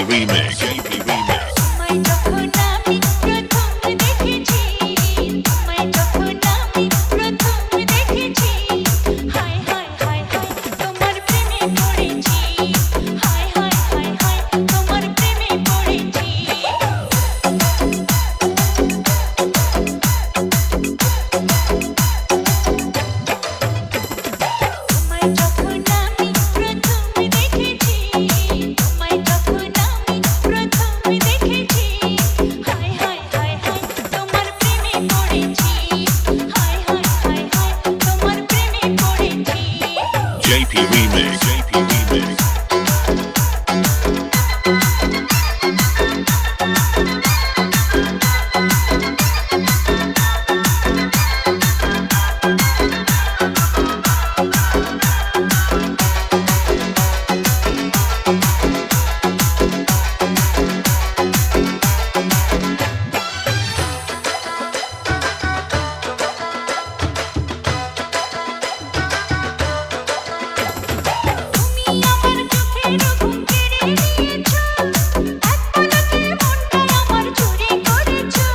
Remix. JP Remix. তোমায় যখন আমি প্রথম দেখেছি, তোমায় যখন আমি প্রথম দেখেছি, হায় হায় হায় হায় তোমার প্রেমে পড়েছি, হায় হায় হায় হায় তোমার প্রেমে পড়েছি। তোমায় যখন আমি প্রথম দেখেছি, তোমায় যখন আমি প্রথম দেখেছি, হায় হায় হায় হায় তোমার প্রেমে পড়েছি, হায় হায় হায় হায় তোমার প্রেমে পড়েছি। JP Remix. JP Remix. তুমি আমার চোখের ঘুম কেড়ে নিয়েছো, এক পলকে মনটা আমার চুরি করেছো।